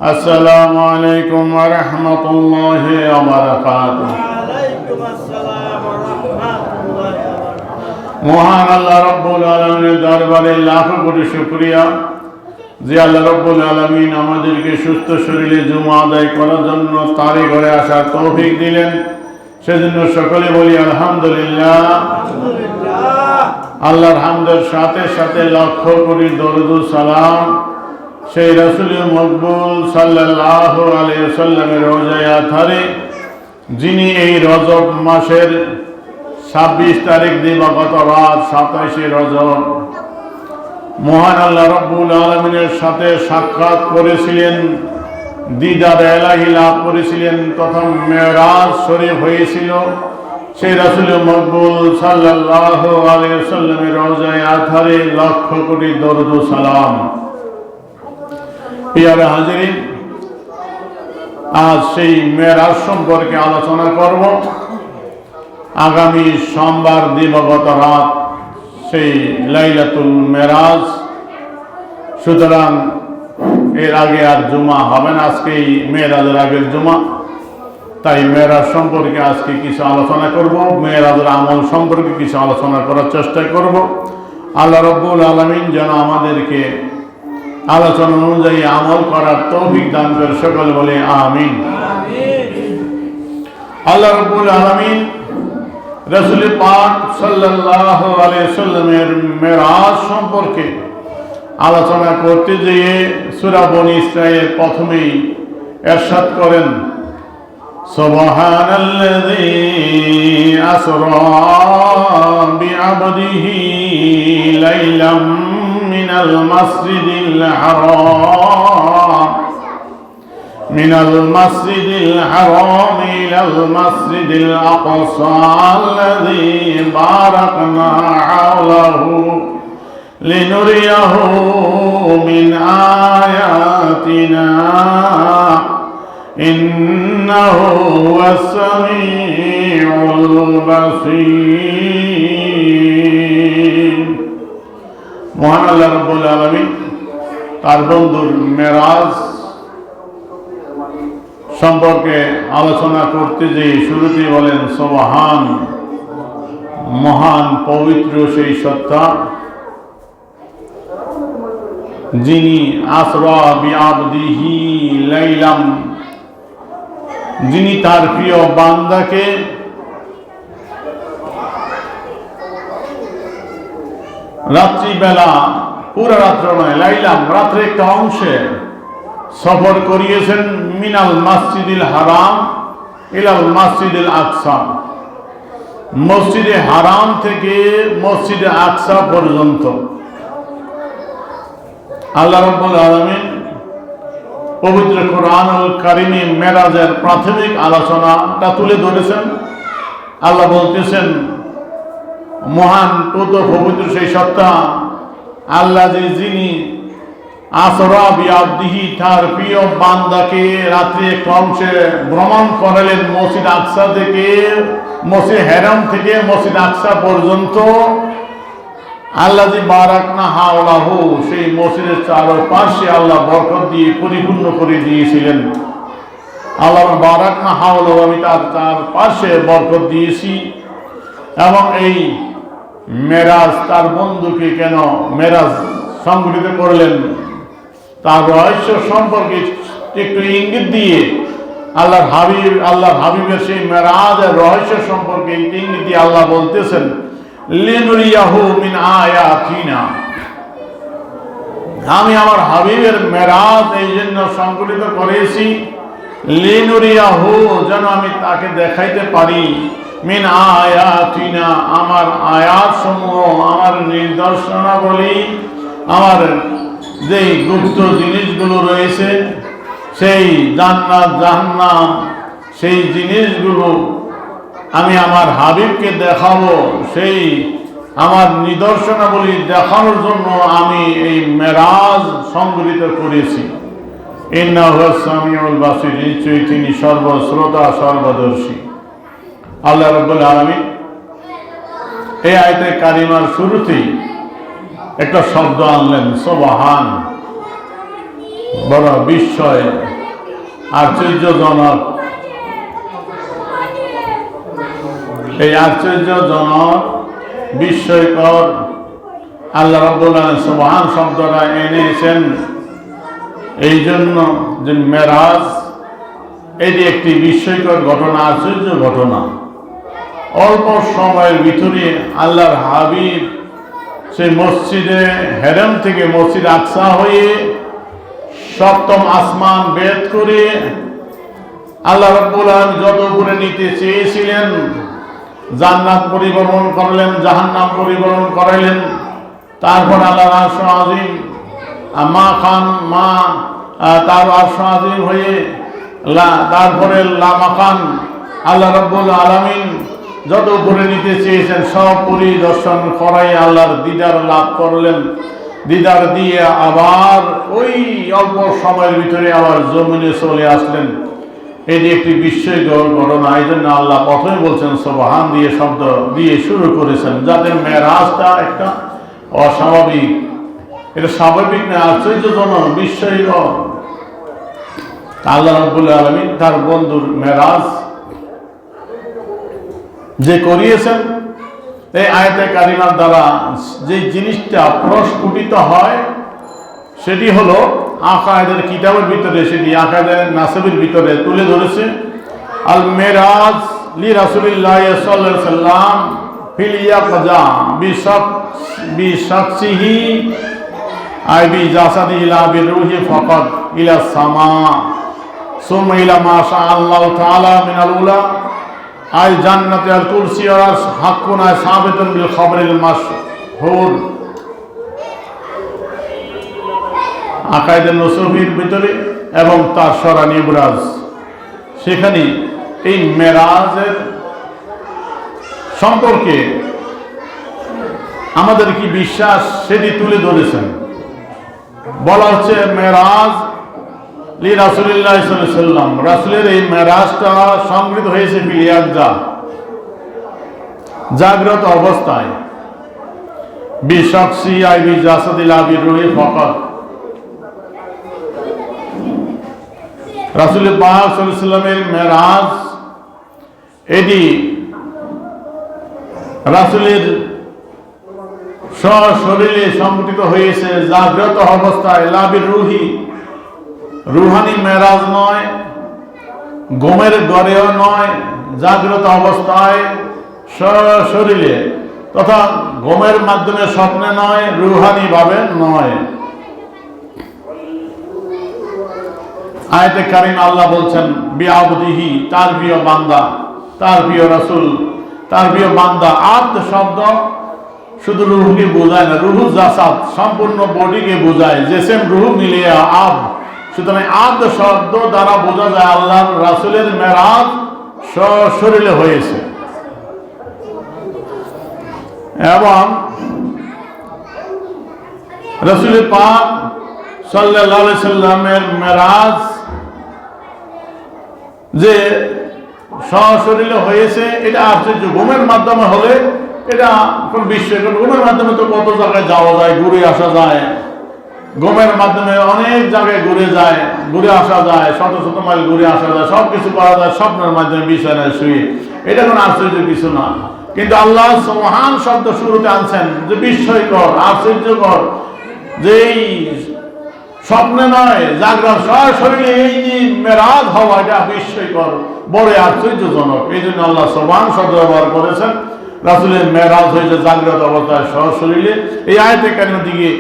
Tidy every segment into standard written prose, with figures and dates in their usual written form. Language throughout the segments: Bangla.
السلام عليكم ورحمة الله وبركاته. মহান আল্লাহ রব্বুল আলামিনের দরবারে লাখো কোটি শুকরিয়া যে আল্লাহ রব্বুল আলামিন আমাদেরকে সুস্থ শরীরে জুমা আদায় করার জন্য তারই ঘরে আসার তৌফিক দিলেন। সেজন্য সকলে বলি আলহামদুলিল্লাহ। আল্লাহর হামদের সাথে সাথে লক্ষ কোটি দরুদ ও সালাম সেই রাসূল মকবুল সাল্লাল্লাহু আলাইহি ওয়াসাল্লামের রোজায়ে আথারে, যিনি এই রজব মাসের 26 তারিখ দিবাগত রাত 27শে রজব মহান আল্লাহ রব্বুল আলামিনের সাথে সাক্ষাৎ করেছিলেন, দিদার ইলাহি লাভ করেছিলেন, তথা মেরাজ শরীফ হয়েছিল। সেই রাসূল মকবুল সাল্লাল্লাহু আলাইহি ওয়াসাল্লামের রোজায়ে আথারে লক্ষ কোটি দরুদ ও সালাম। প্রিয় হাজিরিন, আজ সেই মেরাজ সম্পর্কে আলোচনা করব। আগামী সোমবার দিবাগত রাত সেই লাইলাতুল মেরাজ, সুতরাং এর আগে আর জুমা হবে না, আজকেই মেরাজের আগের জুমা। তাই মেরাজ সম্পর্কে আজকে কিছু আলোচনা করব, মেরাজের আমল সম্পর্কে কিছু আলোচনা করার চেষ্টা করব। আল্লাহ রব্বুল আলামিন যেন আমাদেরকে আলোচনা অনুযায়ী আমল করার তৌফিক দান করে, সকল বলে আমিন। আল্লাহ রাব্বুল আলামিন রাসূল পাক সাল্লাল্লাহু আলাইহি ওয়াসাল্লামের মেরাজ সম্পর্কে আলোচনা করতে গিয়ে সূরা বনী ইসরাঈল প্রথমেই ইরশাদ করেন, সুবহানাল্লাযী আসরা বিআবদিহি লাইলাম মিনাল মাসজিদিল হারাম ইলাল মাসজিদিল আকসা আল্লাযী বারাকনা হাওলাহু লিনুরিয়াহু মিন আয়াতিনা ইন্নাহু হুয়াস সামিউল বাসীর। মহান আল্লাহ রাব্বুল আলামিন তার বন্ধুর মেরাজ সম্পর্কে আলোচনা করতে যে শুরুতেই বলেন, সুবহান, মহান পবিত্র সেই সত্তা যিনি আসরা বিআবদিহি লাইলাম, যিনি তার প্রিয় বান্দাকে রাত্রিবেলা, পুরো রাত্র নয়, লাইলাম রাত্রে একটা অংশে সফর করিয়েছেন, মিনাল মসজিদিল হারাম ইলাল মসজিদিল আকসা, মসজিদে হারাম থেকে মসজিদে আকসা পর্যন্ত। আল্লাহ রাব্বুল আলামিন পবিত্র কোরআনুল কারীমে মেরাজের প্রাথমিক আলোচনাটা তুলে ধরেছেন। আল্লাহ বলতেছেন, মহান পবিত্র সেই সত্তা আল্লাহ যিনি আসরা বিআবদিহি, তার প্রিয় বান্দাকে রাত্রি এক অংশে ভ্রমণ করালেন মসজিদ আকসা থেকে, মসজিদ হারাম থেকে মসজিদ আকসা পর্যন্ত। আল্লাযী বারাকনা হাওলাহু, সেই মসজিদের চারপাশে আল্লাহ বরকত দিয়ে পরিপূর্ণ করে দিয়েছিলেন। আল্লাহ বারাকনা হাওলাহু, আমি তার চারপাশে বরকত দিয়েছি। এবং এই মেরাজ, তার বন্ধুকে কেন মেরাজ সংগঠিত করলেন, তার রহস্য সম্পর্কে একটু ইঙ্গিত দিয়ে আল্লাহর হাবিবের সেই মেরাজের রহস্য সম্পর্কে ইঙ্গিত দিয়ে আল্লাহ বলতেছেন, লিনুরিয়াহু মিন আয়াতিনা, আমি আমার হাবিবের মেরাজ এই জন্য সংগঠিত করেছি, লিনুরিয়াহু, যেন আমি তাকে দেখাইতে পারি, মিন আয়াতিনা, আমার আয়াত সমূহ, আমার নিদর্শনাবলী, আমার যে গুপ্ত জিনিসগুলো রয়েছে, সেই জান্নাত জাহান্নাম, সেই জিনিসগুলো আমি আমার হাবিবকে দেখাবো। সেই আমার নিদর্শনাবলী দেখানোর জন্য আমি এই মেরাজ সংগঠিত করেছি। ইন্নাহু হুয়াস সামিউল বাসীর, নিশ্চয়ই তিনি সর্বশ্রোতা সর্বদর্শী। আল্লাহ রাব্বুল আলামিন এই আয়াতে কারিমার শুরুতেই একটা শব্দ আনলেন, সুবহান। বড় বিস্ময় আশ্চর্যজনক। এই আশ্চর্যজনক বিস্ময়কর আল্লাহ রাব্বুল আলামিন সুবহান শব্দটা এনেছেন এই জন্য যে মেরাজ এটি একটি বিস্ময়কর ঘটনা, আশ্চর্য ঘটনা। অল্প সময়ের ভিতরে আল্লাহর হাবিব সেই মসজিদে হেরাম থেকে মসজিদ আকসা হয়ে সপ্তম আসমান ভেদ করে আল্লাহ রাব্বুল আলামিন যত উপরে নিতে চেয়েছিলেন, জান্নাত পরিবর্তন করলেন, জাহান্নাম পরিবর্তন করাইলেন। তারপর আল্লাহর আরশ আযীম মা খান মা তার আরশ আযীম হয়ে তারপরে লামাকান আল্লাহ রাব্বুল আলামিন যত উপরে নিতে চেয়েছেন সব পরিদর্শন করাই আল্লাহর দিদার লাভ করলেন। দিদার দিয়ে আবার ওই অল্প সময়ের ভিতরে আবার জমিনে চলে আসলেন। এটি একটি বিস্ময়কর ঘটনা। এই জন্য আল্লাহ প্রথমে বলছেন সুবহান দিয়ে শব্দ দিয়ে শুরু করেছেন, যাতে মেরাজটা একটা অস্বাভাবিক, এটা স্বাভাবিক না, আশ্চর্যজনক, বিস্ময়কর। আল্লাহ রাব্বুল আলামিন তার বন্ধুর মেরাজ যে করিয়েছেন, এই আয়াতে কারিমার দ্বারা যে জিনিসটা প্রস্ফুটিত হয় সেটি হলো আকায়েদের কিতাবের ভিতরে, সেটি আকায়েদের নাসবের ভিতরে তুলে ধরেছে। আল মেরাজ লি রাসূলিল্লাহ সাল্লাল্লাহু আলাইহি ওয়াসাল্লাম ফিল ইয়াকজা বিশাকসিহি আই বি জাসাদিহি লা বিরূহি ফাকাত ইলা সামা সুম্মা ইলা মা শা আল্লাহু তাআলা মিনাল উলা আল জান্নাত আল কুরসি ওয়া হাক্কুনা সাবিতুন বিল খবরিল মাশহুর। আকায়েদের নসবির ভিতরে এবং তার সরানি ইবরাজ, সেখানে এই মেরাজের সম্পর্কে আমাদের কি বিশ্বাস সেটি তুলে ধরেছেন। বলা হচ্ছে মেরাজ লি রাসূলিল্লাহ সাল্লাল্লাহু আলাইহি ওয়াসাল্লাম, রাসূলের এই মেরাজটা সংগৃহীত হয়েছে ফিল ইয়াকজা, জাগ্রত অবস্থায়, বিশাকসি আই বি জাসাদিল আবি রুহি ফাকাত। রাসূল পাক সাল্লাল্লাহু আলাইহি ওয়াসাল্লামের মেরাজ এটি রাসূলের সশরীরে সংগঠিত হয়েছে জাগ্রত অবস্থায়, লাবির রুহি, রুহানি মেরাজ নয়, ঘুমের ঘরেও নয়, জাগ্রত অবস্থায় সশরীরে তথা ঘুমের মাধ্যমে স্বপ্নে নয়, রুহানি ভাবে নয়। আয়াতে কারিমা আল্লাহ বলছেন বিআবদিহি, তার প্রিয় বান্দা, তার প্রিয় রাসূল, তার প্রিয় বান্দা। আব্দ শব্দ শুধু রুহকে বোঝায় না, রুহু জাসাদ সম্পূর্ণ বডিকে বোঝায়, জেসেম রুহু মিলিয়ে আব। সুতরাং আব্দ শব্দ দ্বারা বোঝা যায় আল্লাহর রাসূলের মেরাজ সশরীরে হয়েছে। এবং রাসূল পাক সাল্লাল্লাহু আলাইহি সাল্লামের মেরাজ যে সশরীরে হয়েছে এটা আশ্চর্য। ঘুমের মাধ্যমে হলে এটা কোন বিস্ময়কর। ঘুমের মাধ্যমে তো কত জায়গায় যাওয়া যায়, ঘুরে আসা যায়, ঘুমের মাধ্যমে অনেক জায়গায় ঘুরে আসা যায়, শত শত মাইল ঘুরে আসা যায়, সব কিছু করা যায় স্বপ্নের মাধ্যমে, বিছানায় শুয়ে। এটা কোনো আশ্চর্য কিছু না। কিন্তু আল্লাহ সুবহান শব্দ শুরুতে আনছেন যে বিস্ময়কর, আশ্চর্যকর, যে স্বপ্নে নয়, জাগ্রত সশরীরে এই যে মেরাজ হওয়া, এটা বিস্ময়কর, বড় আশ্চর্যজনক। এই জন্য আল্লাহ সুবহান শব্দ ব্যবহার করেছেন। রাসূলের মেরাজ হয়েছে জাগ্রত অবস্থায় সশরীরে। এই আয়াতে কারিমার দিকে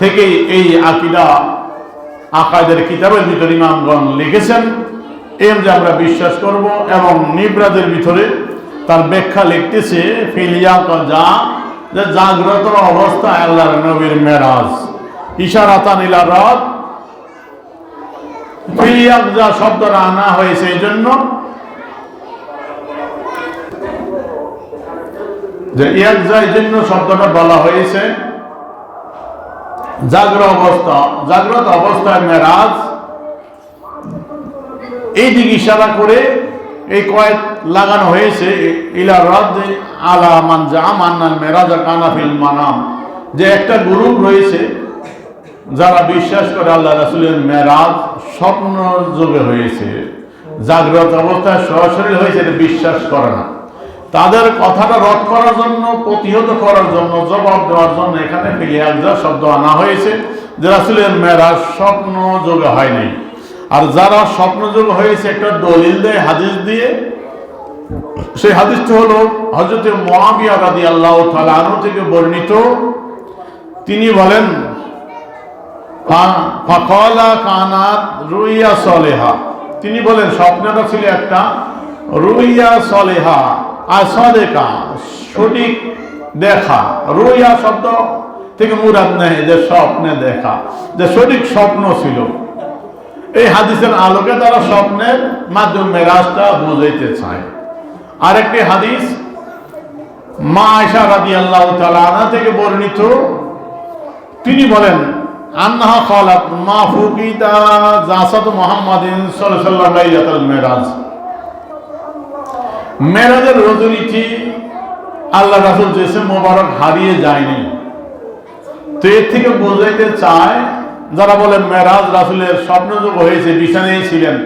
থেকেই এই আকীদা আকায়েদের কিতাবের ভিতরে ইমামগণ লিখেছেন, এম যে আমরা বিশ্বাস করব। এবং নিবরাদের ভিতরে তার ব্যাখ্যা লিখতেছে ফিল ইয়াকজা, যে জাগ্রত অবস্থায় আল্লাহর নবীর মেরাজ, ইশারাতান ইলা রাত। ফিল ইয়াকজা শব্দটা আনা হয়েছে এই জন্য যে ইয়াকজা, এই জন্য শব্দটা বলা হয়েছে জাগ্রত অবস্থায় মেরাজ। এই দিকে ইশারা করে এই কয়েক লাগানো হয়েছে ইলা রাদ আলা মান জাআমান আল মেরাজ কানা ফিল মানাম, যে একটা গ্রুপ রয়েছে যারা বিশ্বাস করে আল্লাহ রাসূলের মেরাজ স্বপ্ন যোগে হয়েছে, জাগ্রত অবস্থায় সরাসরি হয়েছে, এটা বিশ্বাস করে না, তাদের কথাটা রদ করার জন্য, প্রতিহত করার জন্য, জবাব দেওয়ার জন্য এখানে ফিলিয়াজা শব্দ আনা হয়েছে যে রাসূলের মেরাজ স্বপ্ন যোগে হয় নাই। আর যারা স্বপ্ন যোগ হয়েছে একটা দলিল দেয় হাদিস দিয়ে, সেই হাদিসটি হলো হযরত মুআবিয়া রাদিয়াল্লাহু তাআলা আনহু থেকে বর্ণিত। তিনি বলেন ফাকালা কানাত রুইয়া সলেহা, তিনি বলেন স্বপ্নটা ছিল একটা রুইয়া সলেহা আসলেকা, সঠিক দেখা। রুইয়া শব্দ থেকে মুরাদ নেই যে স্বপ্নে দেখা, যে সঠিক স্বপ্ন ছিল। এই হাদিসের আলোকে তারা স্বপ্নের মাধ্যমে মেরাজটা বুঝাইতে চায়। আরেকটি হাদিস মা আয়েশা রাদিয়াল্লাহু তাআলা আনহা থেকে বর্ণিত, তিনি বলেন আন্নাহা ক্বালাত মা ফুকিতা জাসাদ মুহাম্মাদিন সাল্লাল্লাহু আলাইহি ওয়াসাল্লাম লাইলাতুল মেরাজ। মেরাজের রজনীটি আল্লাহ রাসূল জিসম মোবারক হারিয়ে যায়নি। তো এর থেকে বোঝাইতে চায় যারা বলেন মেরাজ রাসূলের স্বপ্নযোগ হয়েছে, বিছানায় ছিলেন,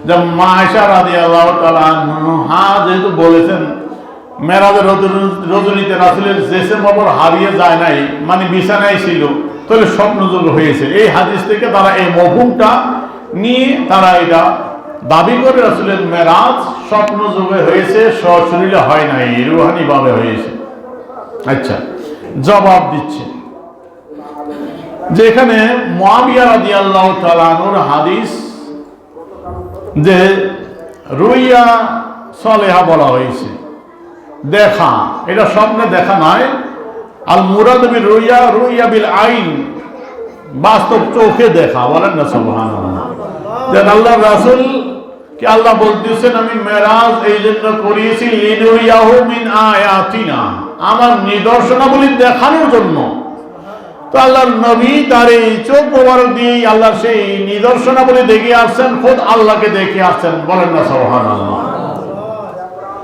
যে মা আয়েশা রাদিয়াল্লাহু তাআলা আনহা যেহেতু বলেছেন মেরাজের রজনীতে রাসূলের জিসম মোবারক হারিয়ে যায় নাই, মানে বিছানায় ছিল, তাহলে স্বপ্নযোগ হয়েছে। এই হাদিস থেকে তারা এই মফহুমটা নিয়ে তারা এটা দাবি করে রাসূলের মেরাজ স্বপ্নযোগে হয়েছে, সশরীরে হয় নাই, রুহানি ভাবে হয়েছে। আচ্ছা, জবাব দিচ্ছে যে এখানে মুআবিয়া রাদিয়াল্লাহু তাআলা আনহুর হাদিস যে রুইয়া সলেহা বলা হয়েছে, দেখা, এটা স্বপ্নে দেখা নয়। আল মুরাদ বিল রুইয়া রুইয়া বিল আইন, বাস্তব চোখে দেখা। বলেন না সুবহানাল্লাহ। যে আল্লাহর রাসূল কি আল্লাহ বলতেছেন আমি মেরাজ এই জন্য করিয়েছি লিনুরিয়াহু মিন আয়াতিনা, আমার নিদর্শনাবলী দেখানোর জন্য। তো আল্লাহর নবী তার এই চোখ মোবারক দিয়ে আল্লাহর সেই নিদর্শনাবলী দেখে আসছেন, খোদ আল্লাহকে দেখে আসছেন। বলেন না সুবহানাল্লাহ।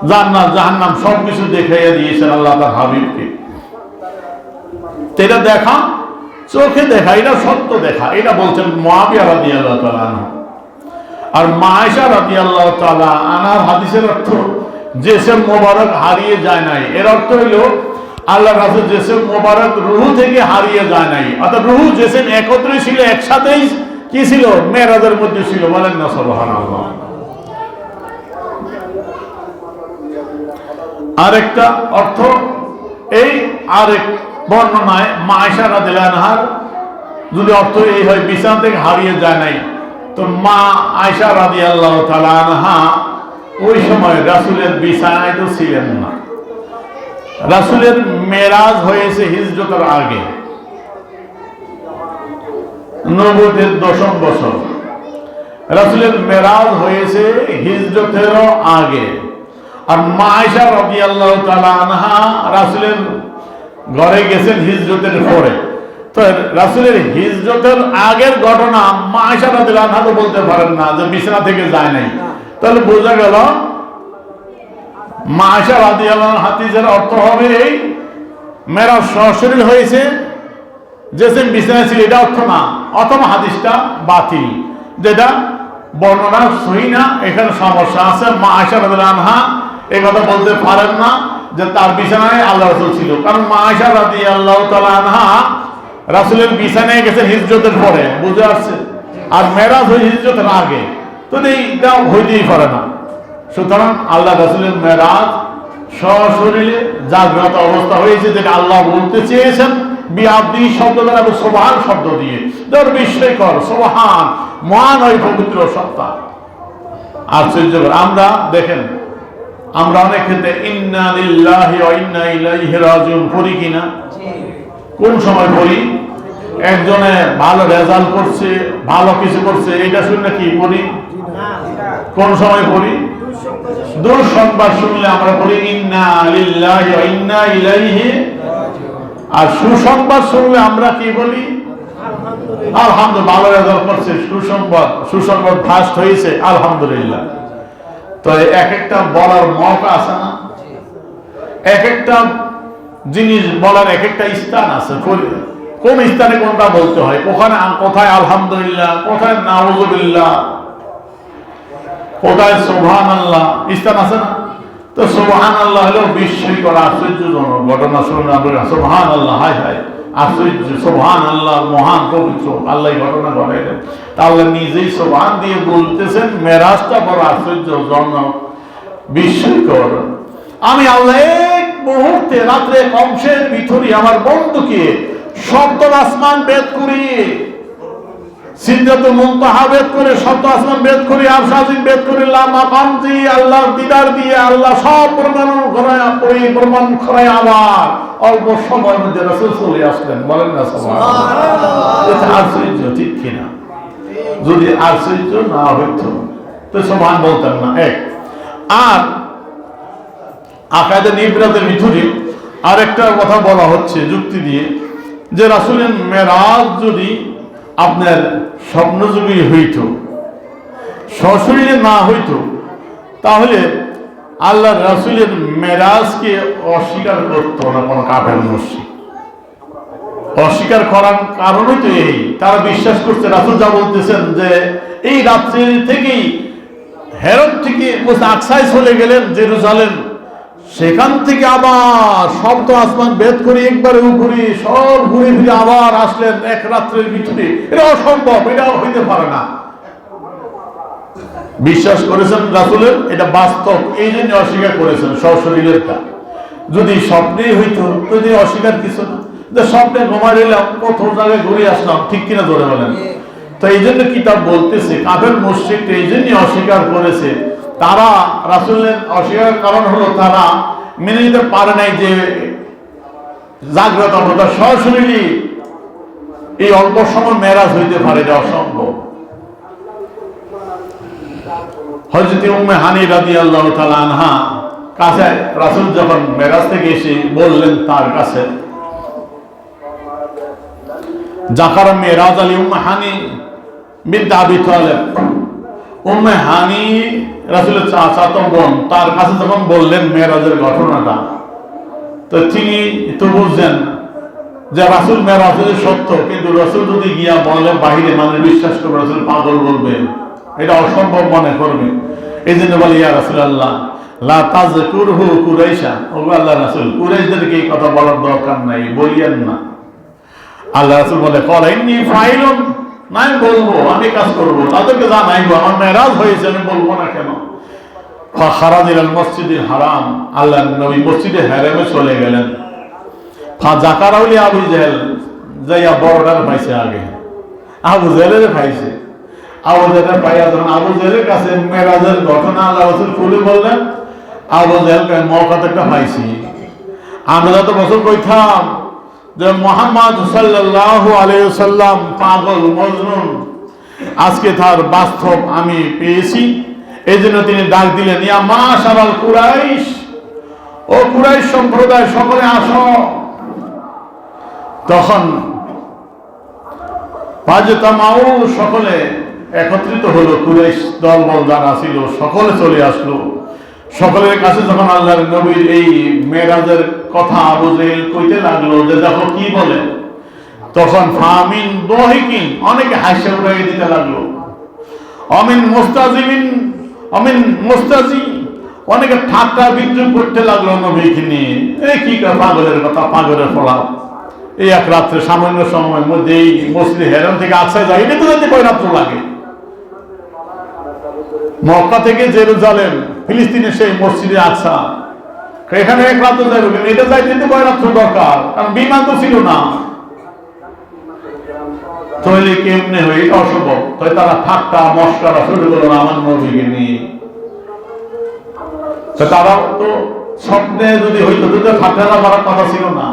জান্নাত জাহান্নাম সবকিছু দেখাইয়া দিয়েছেন আল্লাহ তার হাবিবকে। এটা দেখা, চোখে দেখা, এটা সত্য দেখা, এটা বলছেন মুআবিয়া রাদিয়াল্লাহু তাআলা আনহু। আর মা আয়েশা রাদিয়াল্লাহু তাআলা আনহার হাদিসের অর্থ জিসম মোবারক হারিয়ে যায় নাই, এর অর্থ হইল আল্লাহ রাসূল জিসম মোবারক রূহ থেকে হারিয়ে যায় নাই, অর্থাৎ রূহ জিসম একত্রে ছিল, একসাথেই কি ছিল, মেরাজের মধ্যে ছিল। বলেন না সুবহানাল্লাহ। আরেকটা অর্থ এই, আরেক বর্ণনায় মা আয়েশা রাদিয়াল্লাহু আনহার যদি অর্থ এই হয় বিছানা থেকে হারিয়ে যায় নাই, তো মা আয়েশা রাদিয়াল্লাহু তাআলা আনহা ওই সময় রাসূলের বিছানায় তো ছিলেন না। রাসূলের মেরাজ হয়েছে হিজরতের আগে, নবুয়তের 10ম বছর। রাসূলের মেরাজ হয়েছে হিজরতেরও আগে। আর মা আয়েশা রাদিয়াল্লাহু তাআলা আনহা রাসূলের ঘরে গেছেন হিজরতের পরে। তো রাসূলের হিজরতের আগের ঘটনা মা আয়েশা রাদিয়াল্লাহু আনহা তো বলতে পারেন না যে বিছানা থেকে যায় নাই। তাহলে বোঝা গেল মা আয়েশা রাদিয়াল্লাহু আনহা হাদিসের অর্থ হবে এই মেরাজ সশরীর হয়েছে, যেসে বিছানায় ছিল, এটা অর্থ না। অথবা হাদিসটা বাতিল, যেটা বর্ণনা সহি না, এখানে সমস্যা আছে। মা আয়েশা রাদিয়াল্লাহু আনহা এই কথা বলতে পারেন না যে তার বিছানায় আল্লাহ রাসূল ছিল, কারণ মা আয়েশা রাদিয়াল্লাহু তাআলা আনহা রাসূলের বিছানায় গেছেন হিজরতের পরে, বুঝে আসছে, আর মেরাজ হয়ে হিজরতের আগে, তো এইটা হইতেই পারে না। সুতরাং আল্লাহ রাসূলের মেরাজ সশরীরে জাগ্রত অবস্থা হয়েছে, যেটা আল্লাহ বলতে চেয়েছেন বিআব্দি শব্দ দ্বারা এবং সুবহান শব্দ দিয়ে। তোর বিস্ময়কর, সুবহান, মহান ওই পবিত্র সত্তা। আশ্চর্যকর। আমরা দেখেন, আমরা অনেক ক্ষেত্রে ইন্না লিল্লাহি ওয়া ইন্না ইলাইহি রাজিউন পড়ি কিনা? কোন সময় পড়ি? একজনে ভালো রেজাল্ট করছে, ভালো কিছু করছে, এটা শুনে কি পড়ি? কোন সময় পড়ি? দুঃসংবাদ শুনলে আমরা পড়ি ইন্না লিল্লাহি ওয়া ইন্না ইলাইহি। আর সুসংবাদ শুনলে আমরা কি বলি? আলহামদুলিল্লাহ, ভালো রেজাল্ট করছে, সুসংবাদ ফার্স্ট হয়েছে, আলহামদুলিল্লাহ। তো এক একটা বলার মৌকা আছে না, এক একটা জিনিস বলার এক একটা স্থান আছে। কোন স্থানে কোনটা বলতে হয়, কোথায় আলহামদুলিল্লাহ, কোথায় নাউযুবিল্লাহ, কোথায় সুবহানাল্লাহ, স্থান আছে না? তো সুবহানাল্লাহ হলো বিস্ময়কর আশ্চর্যজনক ঘটনা। শুনুন আপনারা, সুবহানাল্লাহ, হায় হায় আশ্চর্য, সুবহানাল্লাহ মহান পবিত্র আল্লাহ ঘটনা ঘটাইলেন। তাহলে নিজেই সুবহান দিয়ে বলতেছেন, মেরাজটা বড় আশ্চর্যজনক, বিস্ময়কর। আমি আল্লাহ এক মুহূর্তে রাত্রে অংশের ভিতরে আমার বন্ধুকে সপ্তম আসমান ভেদ করি, সিদরাতুল মুনতাহা ভেদ করে, সপ্তম আসমান ভেদ করে, আরশ আজিম ভেদ করে, মাকাম দিয়ে আল্লাহর দিদার দিয়ে আল্লাহ সব প্রমাণ করায় আবার অল্প সময়ের মধ্যে রাসূল চলে আসলেন। বলেন না সুবহানাল্লাহ। এটা আশ্চর্য, ঠিক কিনা? যদি আশ্চর্য না হইতো তো সুবহান বলতেন না। এক আর আকায়েদে নিবরাতের ভিতরে আরেকটা কথা বলা হচ্ছে যুক্তি দিয়ে, যে রাসূলের মেরাজ যদি আপনার স্বপ্নযোগী হইত, সশরীরে না হইত, তাহলে আল্লাহ রাসূলের মেরাজকে অস্বীকার করত না কোন কাফের মুশরিক। অস্বীকার করার কারণই তো এই, তারা বিশ্বাস করছে রাসূল যা বলতেছেন যে এই রাত্রি থেকেই হেরত থেকে আকসায় চলে গেলেন জেরুজালেম, সেখান থেকে আবার সপ্তম আসমান ভেদ করে একবারে উপরে সব ঘুরে ফিরে আবার আসলেন এক রাত্রের ভিতরে। এটা অসম্ভব, এটা হইতে পারে না। বিশ্বাস করেছেন রাসূলের, এটা বাস্তব, এই জন্য অস্বীকার করেছেন সশরীরেরটা। যদি স্বপ্নেই হইতো যদি অস্বীকার কিছু না, যে স্বপ্নে ঘুমাই এলাম, কোথাও জায়গায় ঘুরে আসলাম, ঠিক কিনা জোরে বলেন? তো এই জন্য কিতাব বলতেছে কাফের মুশরিক এই জন্য অস্বীকার করেছে, তারা রাসূলের অস্বীকার কারণ হলো তারা মেনে নিতে পারে নাই যে জাগ্রত অবস্থা সরাসরি এই অল্প সময় মেরাজ হইতে পারে, এটা অসম্ভব। হযরত উম্মে হানি রাদিয়াল্লাহু তাআলা আনহা কাছে রাসূল যখন মেরাজ থেকে এসে বললেন তার কাছে, জাকার মেরাজ আলী উম্মে হানি বিনতে আবি তালেব, উম্মে হানি রাসূলের চাচাতো বোন, তার কাছে যখন বললেন মেরাজের ঘটনাটা, তো তিনি তো বুঝলেন যে রাসূল মেরাজের সত্য, কিন্তু রাসূল যদি গিয়া বলে বাহিরে মানুষ বিশ্বাস করবে, রাসূল পাগল বলবে, এটা অসম্ভব মনে করবে। এই জন্য বলে ইয়া রাসূলুল্লাহ লা তাযকুরহু কুরাইশা, ও আল্লাহর রাসূল কুরাইশদেরকে এই কথা বলার দরকার নাই, বলিয়েন না। আল্লাহ রাসূল বলে ক্বালা ইন্নী ফাইলুন, নাই বলবো, আমি কাজ করব, তাদেরকে জানাইবো আমার মেরাজ হয়েছে, আমি বলবো না কেন? ফাখারাজ ইলাল মসজিদিল হারাম, আল্লাহর নবী মসজিদে হারামে চলে গেলেন। ফাযাকারাউলি আবু জাহেল, যাইয়া বড়টার পাইছে, আগে আবু জাহেলের পাইছে। আবু জাহেলের পাইয়া যখন আবু জাহেলের কাছে মেরাজের ঘটনা আল্লাহ রাসূল খুলে বললেন, আবু জাহেল কয় মওকাতে একটা পাইছি। আমরা যত বছর কইতাম যে মুহাম্মদ সাল্লাল্লাহু আলাইহি ওয়াসাল্লাম পাগল মজনুন, আজকে তার বাস্তব আমি পেয়েছি। এই জন্য তিনি ডাক দিলেন, ইয়া মাশারাল কুরাইশ, ও কুরাইশ সম্প্রদায় সকলে আসো। তখন ফাজতামাউ, সকলে একত্রিত হলো, কুরাইশ দলবল যারা ছিল সকলে চলে আসলো। সকলের কাছে যখন আল্লাহর নবীর এই মেরাজের কথা আবু জাহেল কইতে লাগলো যে দেখো কি বলে, তখন ফামিন দহিকিন, অনেকে হাসি উড়াইয়ে দিতে লাগলো, অমিন মুস্তাজি, অনেকে ঠাট্টা বিদ্রুপ করতে লাগলো নবীকে নিয়ে। এই কি পাগলের কথা, পাগলের ফলাপ, এই এক রাত্রে সামান্য সময়ের মধ্যে এই মসজিদে হেরাম থেকে আকসা যায়, এটা তো যাতে কয় রাত্র লাগে। মক্কা থেকে জেরুজালেম, ফিলিস্তিনের সেই মসজিদে আকসা, এখানে এক রাত্র যাবে, এটা যাইতে কয় রাত্র দরকার, কারণ বিমান তো ছিল না। তাহলে কেমনে হয়, এটা অসম্ভব। তাই তারা ঠাট্টা মশকরা শুরু করলো আমার নবীকে নিয়ে। তারা তো স্বপ্নে যদি হইতো, ঠাট্টা করার কথা ছিল না,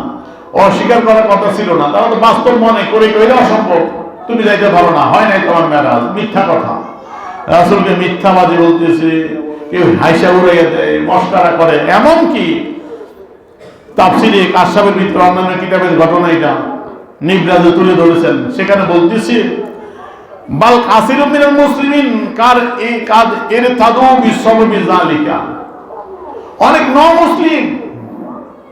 অস্বীকার করার কথা ছিল না, তারা তো বাস্তব মনে করে এটা অসম্ভব, তুমি যাইতে পারো না, হয় নাই তোমার মেরাজ, মিথ্যা কথা। রাসূলকে মিথ্যাবাদী বলতেছে, কেউ হাইসা উড়াইয়া দেয়, মশকরা করে। এমনকি তাফসীরে কাশফের ভিতরে অন্যান্য কিতাবের ঘটনা এটা নিবরাজে তুলে ধরেছেন, সেখানে বলতেছি বাল কাসিরুম মিনাল মুসলিমিন কাদ ইরতাদু বিসাবাবি যালিকা, অনেক নন মুসলিম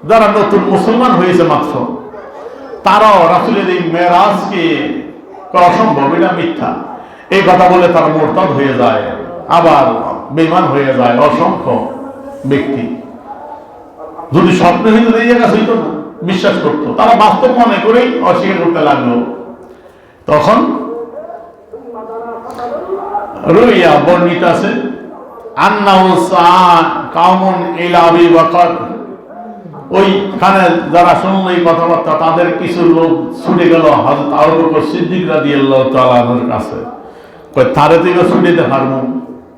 যারা নতুন মুসলমান হয়েছে মাত্র, তারাও রাসূলের এই মেরাজকে অসম্ভব, এটা মিথ্যা, এই কথা বলে তারা মুরতাদ হয়ে যায়, আবার বেঈমান হয়ে যায়। অসংখ্য ব্যক্তি যদি স্বপ্নে হইতো এই জায়গা হইতো না, বিশ্বাস করতো, তারা বাস্তব মনে করেই অস্বীকার করতে লাগলো। তখন রুইয়া বর্ণিত আছে আন্নাহু কাউমুন ইলা আবি বকর, ওইখানে যারা শুনলো এই কথাবার্তা তাদের কিছু লোক ছুটে গেল হযরত আবু বকর সিদ্দিক রাদিয়াল্লাহু তাআলা আনহুর কাছে। কই তারে তো ছুটে দিতে পারবো,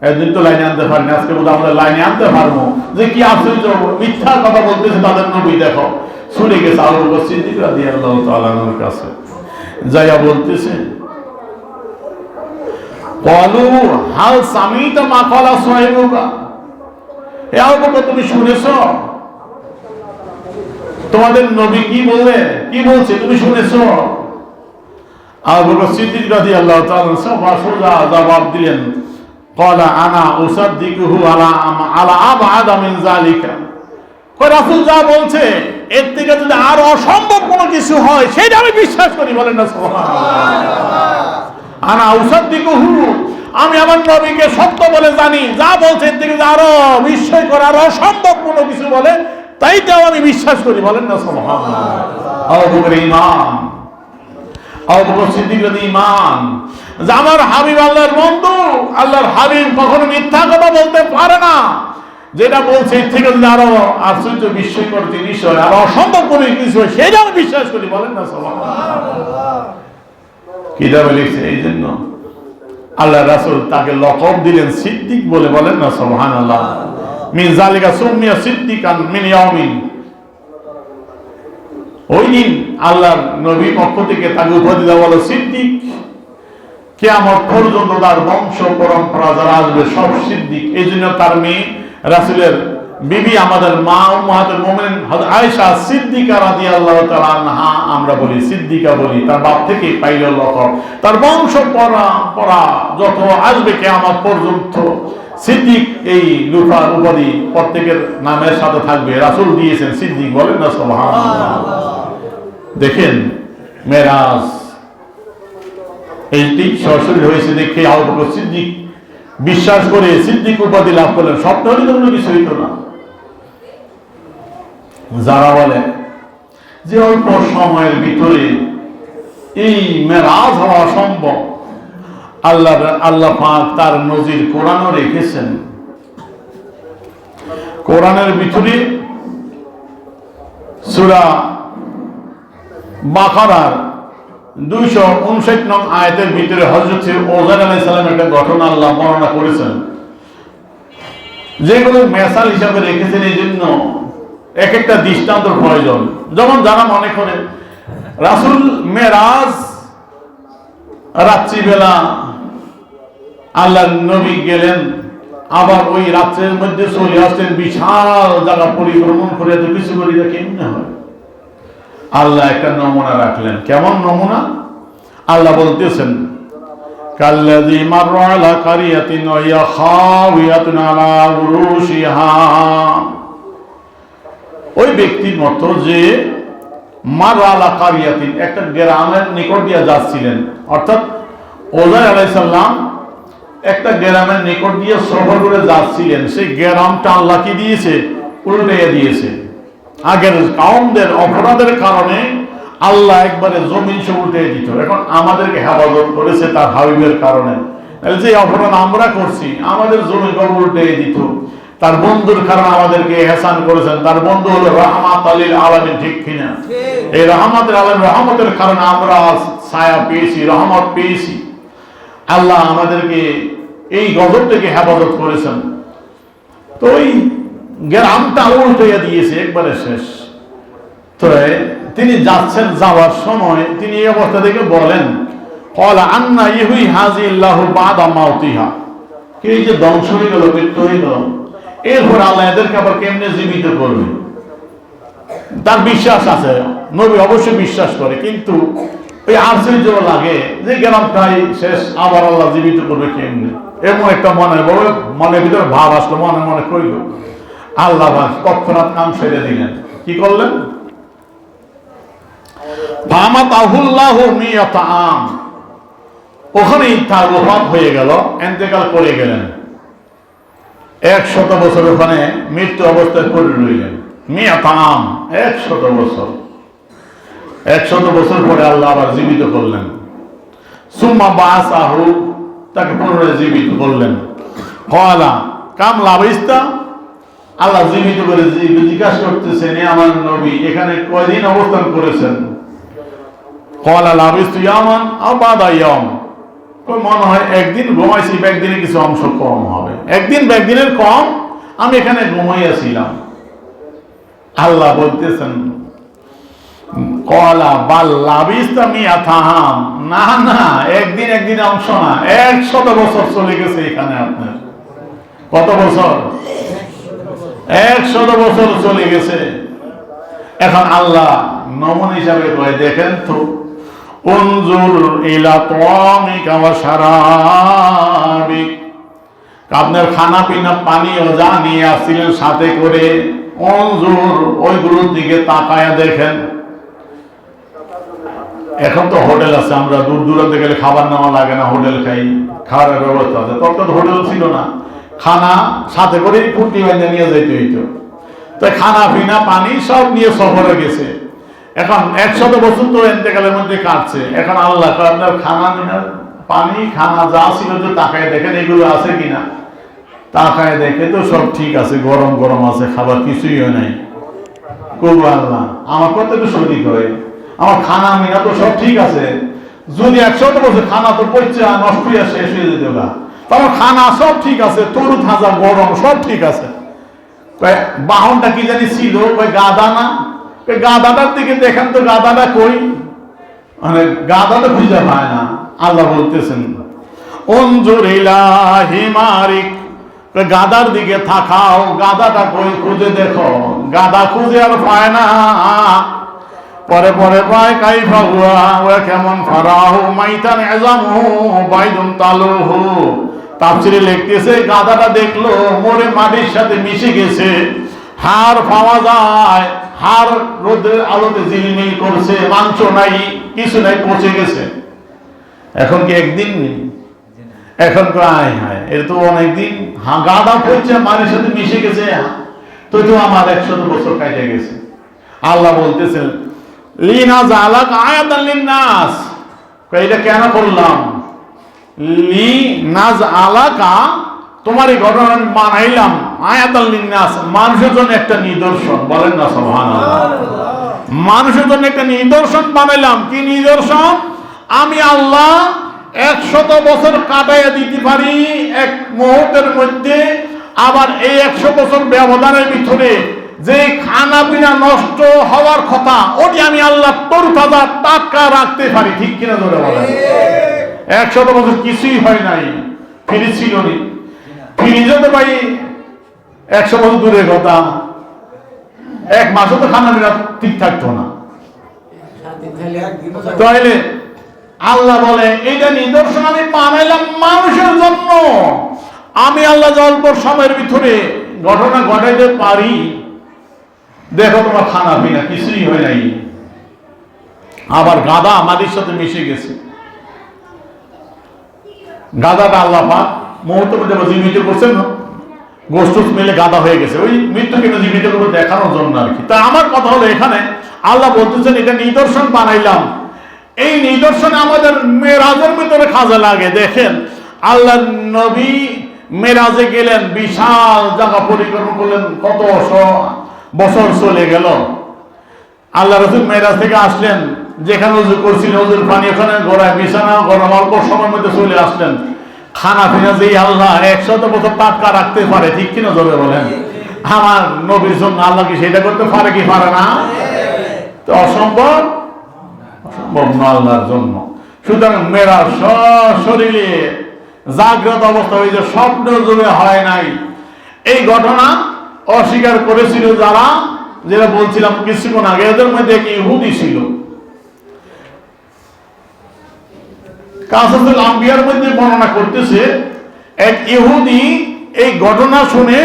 একদিন তো লাইনে আনতে পারিনি, আজকে বোধহয় আমরা লাইনে আনতে পারবো, যে কি আশ্চর্য মিথ্যা কথা বলতেছে তাদের নবী। দেখো ছুটে গেছে আবু বকর সিদ্দিক রাদিয়াল্লাহু তাআলা আনহুর কাছে, যাইয়া বলতেছে ক্বালু হাল সামিতা মা ক্বালা সাহিবুকা, হে আবু বকর তুমি শুনেছো তোমাদের নবী কি বললে, কি বলছে তুমি শুনেছো? আবু বকর সিদ্দিক রাদিয়াল্লাহু তাআলা সোজা জবাব দিলেন, ক্বালা আনা উসাদ্দিকুহু আলা আবআদা মিন যালিকা, কই রাসূল যা বলছে এর থেকে যদি আর অসম্ভব কোনো কিছু হয় সেটা আমি বিশ্বাস করি, বলেন না সুবহানাল্লাহ। আনা উসাদ্দিকুহু, আমি আমার নবীকে সত্য বলে জানি, যা বলছে এর থেকে আরো বিস্ময় করার অসম্ভব কোনো কিছু বলে তাইটাও আমি বিশ্বাস করি, বলেন না সুবহানাল্লাহ। আবু বকর ঈমান, আবু বকর সিদ্দিক ঈমান, যে আমার হাবিব আল্লাহর বন্ধু, আল্লাহর হাবিব কখনো মিথ্যা কথা বলতে পারে না, যেটা বলছে এর থেকে যদি আরো আশ্চর্য বিস্ময়কর জিনিস হয়, আরো অসম্ভব কোনো কিছু হয় সেটা আমি বিশ্বাস করি, বলেন না সুবহানাল্লাহ। কিতাবে লিখছে এই জন্য আল্লাহ রাসূল তাকে লকব দিলেন সিদ্দিক বলে, বলেন না সুবহানাল্লাহ। মিন যালিকা সুমিয়া সিদ্দিকান মিন ইয়াউমিন, ওই দিন আল্লাহর নবী পক্ষ থেকে তাকে উপাধি দেওয়া হলো সিদ্দিক। কিয়ামত পর্যন্ত তার বংশ পরম্পরা যারা আসবে সব সিদ্দিক। এই জন্য তার মেয়ে রাসূলের বিবি আমাদের মা উম্মাহাতুল মুমিনিন হযরত আয়েশা সিদ্দিকা রাদিয়াল্লাহু তাআলা আনহা, আমরা বলি সিদ্দিকা বলি, তার বাপ থেকে পাইল লকব। তার বংশ পরম্পরা যত আসবে কিয়ামত পর্যন্ত সিদ্দিক এই লুফা উপাধি প্রত্যেকের নামের সাথে থাকবে, রাসূল দিয়েছেন সিদ্দিক, বলেন না সুবহানাল্লাহ। দেখেন মেরাজ এইটি সরাসরি হয়েছে দেখে আবু বকর সিদ্দিক বিশ্বাস করে সিদ্দিক উপাধি লাভ করলেন। স্বপ্ন হলে তো কোনো কিছু হইতো না। যারা বলে যে অল্প সময়ের ভিতরে এই মেরাজ হওয়া সম্ভব, আল্লাহ পাক তার নজির কোরআনও রেখেছেন। কোরআনের ভিতরে সূরা বাকারার 259 নং আয়াতের ভিতরে হযরত ওজার আলাইহিস সালামের একটা ঘটনা আল্লাহ বর্ণনা করেছেন, যেগুলো মেসাল হিসাবে রেখেছেন। এই জন্য এক একটা দৃষ্টান্তর প্রয়োজন। যেমন যারা মনে করে রাসূল মেরাজ রাত্রিবেলা আল্লাহর নবী গেলেন, আবার ওই রাত্রের মধ্যে চলে আসলেন, বিশাল জায়গা পরিভ্রমণ করে এত কিছু করি, কেমনে হয়? আল্লাহ একটা নমুনা রাখলেন। কেমন নমুনা? আল্লাহ বলতেছেন কাল্লাযী মাররা আলা কারিয়াতিন ওয়া হিয়া খাওয়িয়াতুন আলা উরুশিহা, ওই ব্যক্তির মতো যে মাররা আলা কারিয়াতিন, একটা গ্রামের নিকট দিয়ে যাচ্ছিলেন। অর্থাৎ ওজার আলাইহিস সালাম একটা গ্রামের নিকট দিয়ে সফর করে যাচ্ছিলেন, সেই গ্রামটা আল্লাহ কি দিয়েছে? উল্টে দিয়েছে। আগের কাউমদের অপরাধের কারণে আল্লাহ একবারে জমিন সে উল্টে দিত। এখন আমাদেরকে হেফাজত করেছে তার হাবিবের কারণে। যে অপরাধ আমরা করছি আমাদের জমিন উল্টে দিত। তার বন্ধুর কারণে আমাদেরকে এহসান করেছেন। তার বন্ধু হলো রাহমাতুল লিল আলামিন, ঠিক কিনা? এই রাহমাতুল আলামিন, রহমতের কারণে আমরা ছায়া পেয়েছি, রহমত পেয়েছি। আল্লাহ আমাদেরকে এই গজব থেকে হেফাজত করেছেন। তো ওই গ্রামটা উল্টে দিয়েছে, একবারে শেষ। তো তিনি যাচ্ছেন, যাওয়ার সময় তিনি এই অবস্থা থেকে বলেন ক্বালা আন্না ইহুই হাযিল্লাহু বাদা মাউতিহা, এই যে ধ্বংস হয়ে গেল, মৃত্যু হয়ে গেল, এরপর আল্লাহ এদেরকে আবার কেমনে জীবিত করবে? তার বিশ্বাস আছে, নবী অবশ্যই বিশ্বাস করে, কিন্তু ওই আশ্চর্য লাগে যে গ্রামটাই শেষ, আবার আল্লাহ জীবিত করবে কেমনে? এমন একটা মনের ভিতরে ভাব আসলো, মনে মনে কইল। আল্লাহ তৎক্ষণাৎ কাম সেরে দিলেন। কি করলেন? ফামাতাহুল্লাহু মিয়াতা আম, ওখানেই তার ওফাত হয়ে গেল, ইন্তেকাল করে গেলেন। 100 বছর ওখানে মৃত্যু অবস্থায় পড়ে রইলেন। মিয়াতা আম, 100 বছর। 100 বছর পরে আল্লাহ আবার জীবিত করলেন। সুম্মা বাসাহু, তাকে পুনরায় জীবিত করলেন। ক্বালা কাম লাবিস্তা, আল্লাহ জীবিত করে জিজ্ঞাসা করতেছেন, আমার নবী এখানে কয়দিন অবস্থান করেছেন? ক্বালা লাবিস্তু ইয়ামান আও বাদা ইয়াম, মনে হয় একদিন ঘুমাইছি, একদিনে কিছু অংশ কম হবে, একদিন একদিনের কম আমি এখানে ঘুমাইয়াছিলাম। আল্লাহ বলতেছেন ক্বালা বাল লাবিস্তা মিয়াতা আম, না না, একদিন একদিন অংশ না, 100 বছর চলে গেছে এখানে আপনার। কত বছর? 100 বছর চলে গেছে। এখন আল্লাহ নমুনা হিসাবে কয়, দেখেন তো, উনজুর ইলা তামিকা ওয়া শারাবিক, আপনার খানা পিনা পানীয় যা নিয়ে আসছিলেন সাথে করে, উনজুর ওইগুলোর দিকে তাকায়া দেখেন। এখন তো হোটেল আছে, আমরা দূর দূরান্তে গেলে খাবার নেওয়া লাগে না, হোটেল খাই, খাওয়ার ব্যবস্থা আছে। তখন তো হোটেল ছিল না, খানা সাথে করে পুটি বাঁধে নিয়ে যাইতে হইতো। তো খানা পিনা পানি সব নিয়ে সফরে গেছে। এখন 100 বছর তো ইন্তেকালের মধ্যে কাটছে। এখন আল্লাহ আপনার খানা পানি খানা যা ছিল তো তাকায় দেখেন এগুলো আছে কিনা। তাকায় দেখে তো সব ঠিক আছে, গরম গরম আছে, খাবার কিছুই হয় নাই। করবো আল্লাহ আমার কত একটু শরীর হয়, আমার খানা মিনা তো সব ঠিক আছে। যদি 100 বছর খানা তো পচে নষ্ট হইয়া শেষ হয়ে যেত না, তোমার খানা সব ঠিক আছে, তরু তাজা গরম সব ঠিক আছে। বাহনটা কি জানি ছিল, গাদা না, গাদাটার দিকে দেখেন তো গাদাটা কই, মানে গাদাটা খুঁজে পায় না। আল্লাহ বলতেছেন উনজুর ইলা হিমারিক, গাদার দিকে তাকাও, গাদাটা কই খুঁজে দেখো। গাদা খুঁজে আর পায় না। পরে পরে পায় কাইফা হুয়া, ওয়া কেমন ফারাহু মাইতান ইজামহু বাইদুন তালুহু। তাফসীরে লিখতেছে গাদাটা দেখলো মরে মাটির সাথে মিশে গেছে, হাড় পাওয়া যায়, হাড় রোদের আলোতে ঝিলমিল করছে, মাংস নাই, কিছু নাই, পচে গেছে। এখন কি একদিন নেই, এখন আয় হায় এর তো অনেকদিন। গাদা পচে মাটির সাথে মিশে গেছে, তো আমার 100 বছর কাটে গেছে। আল্লাহ বলতেছেন লিনা জালাক আয়াতাল লিন্নাস, এটা কেন করলাম? লি নাজ আলাকা, তোমার এই ঘটনা বানাইলাম আয়াতাল লিন্নাস, মানুষের জন্য একটা নিদর্শন। বলেন না সুবহানাল্লাহ। মানুষের জন্য একটা নিদর্শন বানাইলাম। কি নিদর্শন? আমি আল্লাহ 100 বছর কাটাইয়া দিতে পারি এক মুহূর্তের মধ্যে। আবার এই 100 বছর ব্যবধানের ভিতরে যে খানা পিনা নষ্ট হওয়ার কথা, ওটি আমি আল্লাহ তরতাজা টাটকা রাখতে পারি। ঠিক কিনা ধরে বলেন? 100 বছর কিছুই হয় নাই, ফ্রিজ ছিল নি, ফ্রিজে তো ভাই 100 বছর দূরের কথা, 1 মাসও তো খানা পিনা ঠিক থাকতো না। তাইলে আল্লাহ বলে এইটা নিদর্শন আমি বানাইলাম মানুষের জন্য। আমি আল্লাহ অল্প সময়ের ভিতরে ঘটনা ঘটাইতে পারি। দেখো তোমার খানা পিনা কিছুই হয় নাই, আবার গাদা আমাদের সাথে মিশে গেছে। গাদাটা আল্লাহ পাক মুহূর্তে মধ্যে জীবিত করছেন, গোস্ত মিলে গাদা হয়ে গেছে, ওই মৃত্যুকে জীবিত করে দেখানোর জন্য আর কি। তা আমার কথা হলো এখানে আল্লাহ বলতেছেন এটা নিদর্শন বানাইলাম। এই নিদর্শন আমাদের মেরাজের ভিতরে কাজে লাগে। দেখেন আল্লাহ নবী মেরাজে গেলেন, বিশাল জায়গা পরিক্রমা করলেন, কত বছর চলে গেল। আল্লাহ রাসূল মেরাজ থেকে আসলেন, যেখানে ওযু করছিল ওযুর পানি ওখানে গড়ায়, বিছানা গরম, অল্প সময়ের মধ্যে চলে আসলেন। খানা পিনা যে আল্লাহ 100 বছর টাটকা রাখতে পারে, ঠিক কিনা জোরে বলেন? আমার নবীর জন্য আল্লাহ কি সেটা করতে পারে কি পারে না? তো অসম্ভব, অসম্ভব না আল্লাহর জন্য। সুতরাং মেরাজ শরীরে জাগ্রত অবস্থা হয়েছে, স্বপ্ন যুগে হয় নাই। এই ঘটনা অস্বীকার করেছিল যারা, যেটা বলছিলাম কিছুক্ষণ আগে, এদের মধ্যে এক ইহুদি ছিল। কাসাসুল আম্বিয়ার মধ্যে বর্ণনা করতেছে এক ইহুদি এই ঘটনা শুনে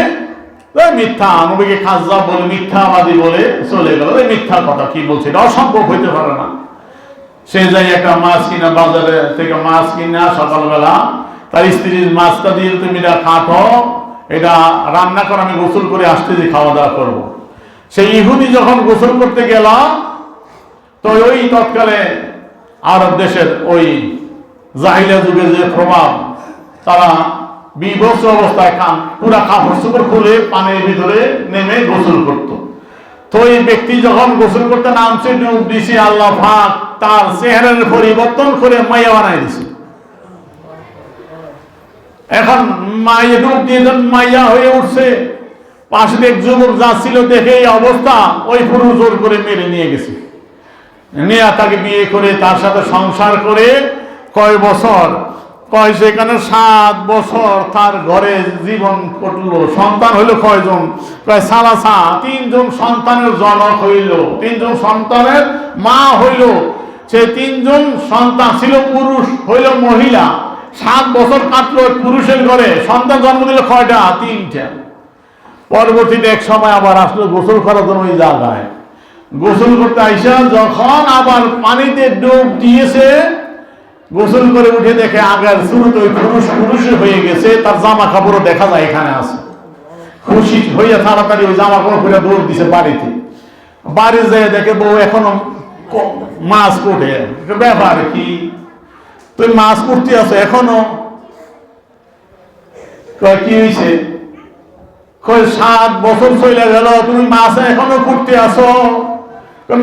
মিথ্যা, নবীকে কাযযাব বলে, মিথ্যাবাদী বলে চলে গেল। মিথ্যা কথা কি বলছে, এটা অসম্ভব হইতে পারে না। সে যাই একটা মাছ কিনা, বাজারে থেকে মাছ কিনা সকালবেলা তার স্ত্রীর মাছটা দিয়ে তুমি এটা খাটো, এটা রান্না করে আমি গোসল করে আসতেছি, খাওয়া দাওয়া করবো। সেই ইহুদি যখন গোসল করতে গেল, তো ওই তৎকালে আরব দেশের ওই জাহিলিয়া যুগের যে প্রভাব, তারা বিভৎস অবস্থায় পুরা কাপড় চোপড় খুলে পানির ভিতরে নেমে গোসল করত। তো এই ব্যক্তি যখন গোসল করতে নামছে, ডুব দিছে, আল্লাহ পাক তার চেহারার পরিবর্তন করে মাইয়া বানাই দিছে। এখন মাইয়া ডুব দিয়ে মাইয়া হয়ে উঠছে। পাশে এক যুবক যাচ্ছিল, দেখে এই অবস্থা, ওই পুরুষ জোর করে মেরে নিয়ে গেছে। নিয়ে তাকে বিয়ে করে তার সাথে সংসার করে কয় বছর, কয় সেখানে 7 বছর তার ঘরে জীবন কাটলো। সন্তান হইল কয়জন? প্রায় 3 জন সন্তানের জনক হইল, 3 জন সন্তানের মা হইল। সে 3 জন সন্তান ছিল পুরুষ, হইল মহিলা। 7 বছর কাটলো পুরুষের ঘরে, সন্তান জন্ম দিল কয়টা? 3টা। পরবর্তীতে এক সময় আবার আসলো গোসল করার জন্য ওই জায়গায়। গোসল করতে আইসা যখন আবার পানিতে ডুব দিয়েছে, গোসল করে উঠে দেখে আগের শুরুতে ওই পুরুষ হয়ে গেছে, তার জামা কাপড়ও দেখা যায় এখানে আছে। খুশি হইয়া তাড়াতাড়ি ওই জামা কাপড় করে দৌড় দিছে বাড়িতে। বাড়ি যেয়ে দেখে বউ এখনো মাছ কুটে। ব্যাপার কি, তুই মাছ কুটতে আছো এখনো? কি হয়েছে? 7 বছর চলে গেল, তুমি মাছ এখনো কুটতে আসো?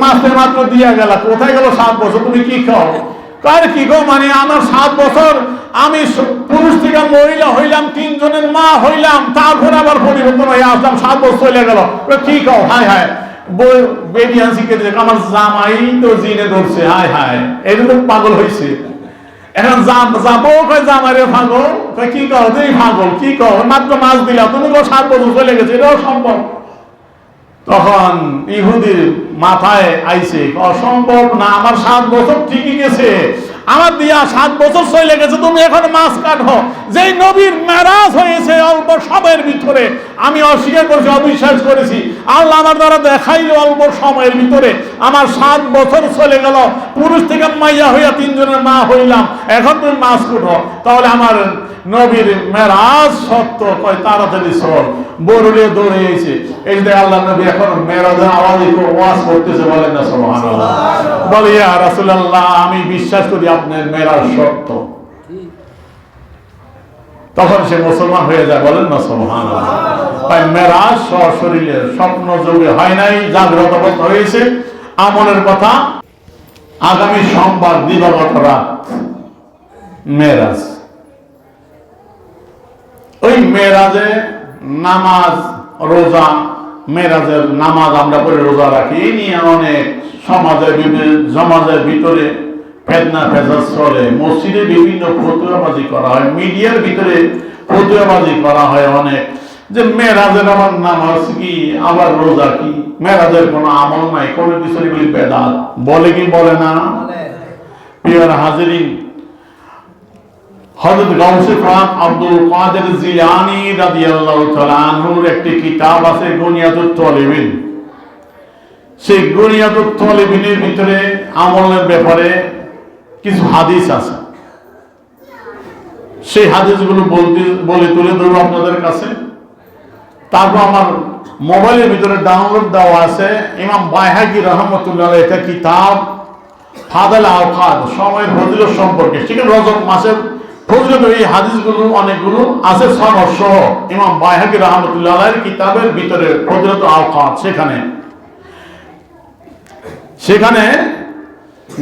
মাছের মাত্র দিয়া গেল, কোথায় গেল 7 বছর? তুমি কি খাও? কার কি গো, মানে আমার 7 বছর আমি পুরুষ থেকে মহিলা হইলাম, 3 জনের মা হইলাম, তারপরে আবার পরিবর্তন হয়ে আসলাম, 7 বছর চলে গেল, কি খাও? হায় হায়, বেরিয়ান শিখে দিলে আমার জামাই তো জিনে ধরছে, হায় হায়, এটা তো পাগল হয়েছে। এখন যাবো কয় জামাইরে পাগল, কি কও? তুই পাগল, কি কও? মাত্র মাছ দিলা, তুমি 7 বছর চলে গেছে, এটাও সম্ভব? তখন ইহুদির মাথায় আইছে, অসম্ভব না, আমার 7 বছর ঠিকই গেছে, আমার দিয়া 7 বছর চলে গেছে, তুমি এখন মাছ কাটো। যেই নবীর মেরাজ হয়েছে অল্প সময়ের ভিতরে, আমি অস্বীকার করেছি, অবিশ্বাস করেছি, আল্লাহ আমার দ্বারা দেখাইলো অল্প সময়ের ভিতরে আমার 7 বছর চলে গেল, পুরুষ থেকে মাইয়া হইয়া 3 জনের মা হইলাম, এখন তুমি মাছ কুটো, তাহলে আমার নবীর মেরাজ সত্য। কয় তাড়াতাড়ি চল, বরুড়ে দৌড়ে এসে এই যে আল্লাহ নবী এখন মেরাজের আওয়াজে ওয়াজ করতেছে, বলেন না সুবহানাল্লাহ? বলে ইয়া রাসূলুল্লাহ, আমি বিশ্বাস করি আপনার মেরাজ সত্য। তখন সে মুসলমান হয়ে যায়, বলেন না সুবহানাল্লাহ? তাই মেরাজ সশরীরে স্বপ্ন যোগে হয় নাই, জাগ্রত অবস্থা হয়েছে। আমলের কথা, আগামী সোমবার দিবাগত রাত মেরাজ। ওই মেরাজে নামাজ, রোজা, মেরাজের নামাজ আমরা পড়ে রোজা রাখি, এই নিয়ে অনেক সমাজের ভিতরে ফেতনা ফেসাদ চলে। মসজিদে বিভিন্ন ফতুয়াবাজি করা হয়, মিডিয়ার ভিতরে ফতুয়াবাজি করা হয় অনেক, যে মেরাজের আবার নামাজ কি, আবার রোজা কি, মেরাজের কোনো আমল নাই, কোনো কিছু বেদাত। বলে কি বলে না? প্রিয় হাজিরিন, হযরত গাউসে পাক আব্দুল কাদের জিলানী রাদিয়াল্লাহু তাআলা আনহুর একটি কিতাব আছে, গুনিয়াতুত তালিবিন। সেই গুনিয়াতুত তালিবিনের ভিতরে আমলের ব্যাপারে কিছু হাদিস আছে। সেই হাদিসগুলো বলে তুলে ধরবো আপনাদের কাছে। তারপর আমার মোবাইলের ভিতরে ডাউনলোড দেওয়া আছে ইমাম বাইহাকি রাহমাতুল্লাহ আলাইহি একটা কিতাব, ফাদাল আওকাত, সময়ের ফজিলত সম্পর্কে। সেখানে রজব মাসের ফজিলত এই হাদিসগুলো অনেকগুলো আছে সহ ইমাম বাইহাকি রাহমাতুল্লাহ আলাইহির কিতাবের ভিতরে ফজিলত আওকাত। সেখানে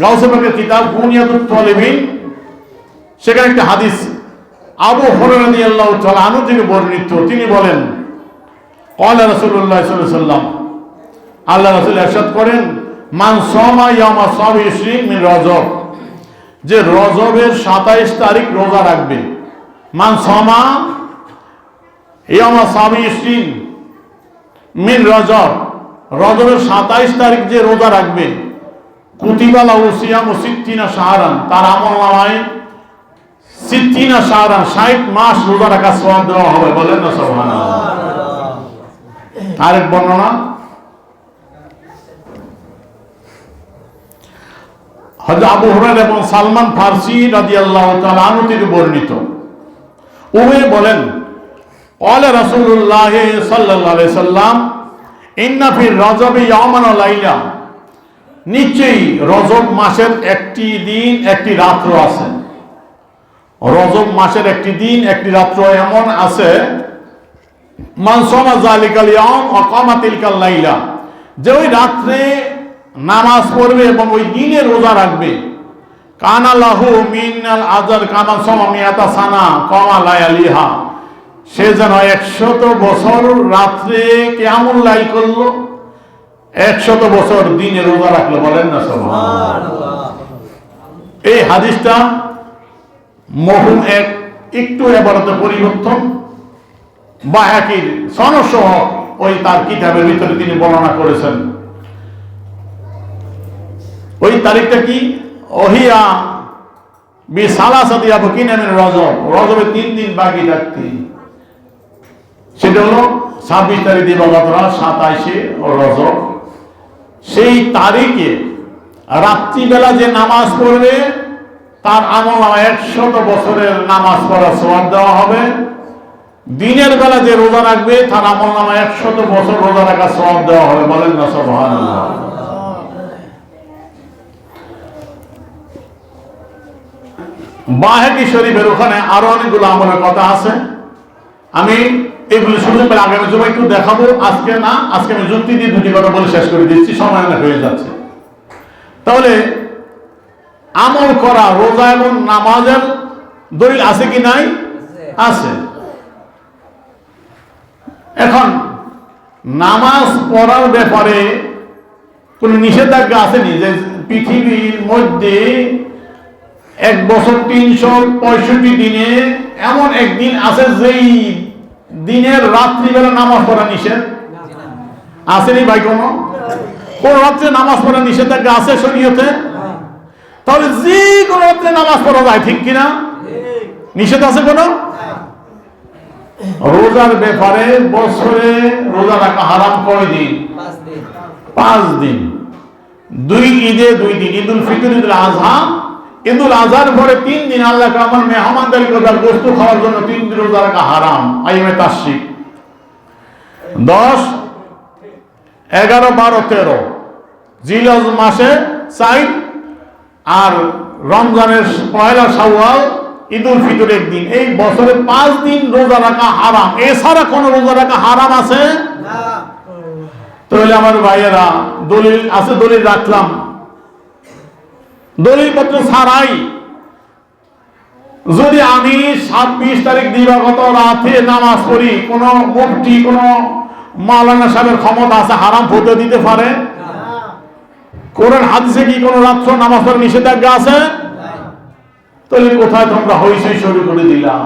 গাউসে পাকের কিতাব বুনিয়াতুত তালিবিন, সেখানে একটা হাদিস আবু হুরায়রা রাদিয়াল্লাহু তাআলা আনহু থেকে বর্ণিত। তিনি বলেন, ক্বালা রাসূলুল্লাহ সাল্লাল্লাহু আলাইহি ওয়াসাল্লাম, আল্লাহ রাসূল ইরশাদ করেন, মান সামা ইয়ামা সাবি 20 মিন রজব, যে রজবের 27 তারিখ রোজা রাখবে, মান সামা ইয়ামা সাবি 20 মিন রজব, রজবের 27 তারিখ যে রোজা রাখবে, কুতিবা লাহু সিয়ামু 60 শাহরান, তার আমলনামায় 60 শাহরান 60 মাস রোজা রাখার সওয়াব দেওয়া হবে, বলেন না সুবহানাল্লাহ? আরেক বর্ণনা, হযরত আবু হুরায়রা এবং সালমান ফারসি রাদিয়াল্লাহু তাআলা আনহু থেকে বর্ণিত। উভয়ে বলেন, ক্বালা রাসূলুল্লাহ সাল্লাল্লাহু আলাইহি সাল্লাম, ইন্না ফি রজবি ইয়াওমান ওয়া লাইলা, নিশ্চয়ই রজব মাসের একটি দিন একটি রাত্র আছে। রজব মাসের একটি দিন একটি রাত্র এমন আছে, মান সামা যালিকাল ইয়াওম ওয়া কামা তিলকাল লাইলা, যে ওই রাত্রে নামাজ পড়বে এবং ওই দিনে রোজা রাখবে, কানা লাহু মিনাল আজর কামা সামা মিয়াতা সানা কামা লায়ালিহা, সে যেন 100 বছর রাত্রে কিয়ামুল লাইল করলো, 100 বছর দিনে রোজা রাখলো। বলেন না সুবহানাল্লাহ। এই হাদিসটা মহুম একটু এবারতে পরিবর্তন বায়াকির সনদসহ ওই তার কিতাবের ভিতরে তিনি বর্ণনা করেছেন। ওই তারিখটা কি? ওহিয়া বি সালাসাতি আবকিনা মিন রজব, রজবে 3 দিন বাকি থাকতে, সেটা হলো 26 তারিখ দিবাগত রাত 27শে রজব। সেই তারিখে রাত্রিবেলা যে নামাজ পড়বে তার আমল 100 বছরের নামাজ পড়ার সওয়াব দেওয়া হবে। দিনের বেলা যে রোজা রাখবে তার আমল নামা 100 বছর রোজা রাখার সওয়াব দেওয়া হবে। বলেন না সুবহানাল্লাহ। বায়হাকি শরীফের ওখানে আরো অনেকগুলো আমলের কথা আছে, আমি এগুলো শুরু করে আগামী জুমায় একটু দেখাবো, আজকে না। আজকে আমি যুক্তি দিয়ে দুটি কথা বলে শেষ করে দিচ্ছি, সময় অনেক হয়ে যাচ্ছে। তাহলে আমল করা রোজা এবং নামাজের দলিল আছে কি নাই? আছে। এখন নামাজ পড়ার ব্যাপারে কোন নিষেধাজ্ঞা আসেনি যে পৃথিবীর মধ্যে 1 বছর 365 দিনে এমন একদিন আছে যেই দিনের রাত্রিবেলা নামাজ পড়া নিষেধ? আসেনি ভাই? কোন রাত্রে নামাজ পড়া নিষেধাজ্ঞা আছে শরীয়তে? তাহলে যে কোন রাত্রে নামাজ পড়া যায়, ঠিক কিনা? নিষেধ আছে কোন? রোজার ব্যাপারে বছরে রোজা রাখা হারাম কয় দিন? 5 দিন। 2 ঈদে 2 দিন, ঈদুল ফিতর, ঈদুল আযহা। ঈদুল আযহার পরে 3 দিন আল্লাহ আমার মেহমানদারি করার গোশত খাওয়ার জন্য 3 দিন রোজা রাখা হারাম। আইমে তাশরিক 10, 11, 12, 13 জিলহজ মাসে 4, আর রমজানের পয়লা শাওয়াল, ঈদুল ফিতর 1 দিন। এই বছরে 5 দিন রোজা রাখা হারাম। এছাড়া কোন রোজা রাখা হারাম আছে না। তাহলে আমার ভাইয়েরা দলিল আছে, দলিল রাখলাম। দলিল পত্র ছাড়াই যদি আমি 26 তারিখ দিবাগত রাতে নামাজ পড়ি, কোন মুফতি কোন মাওলানা সাহেবের ক্ষমতা আছে হারাম ফতোয়া দিতে পারে? কোরআন হাদিসে কি কোন রাত্র নামাজ পড়ার নিষেধাজ্ঞা আছে? তাহলে কোথায় তোমরা হইচই শুরু করে দিলাম?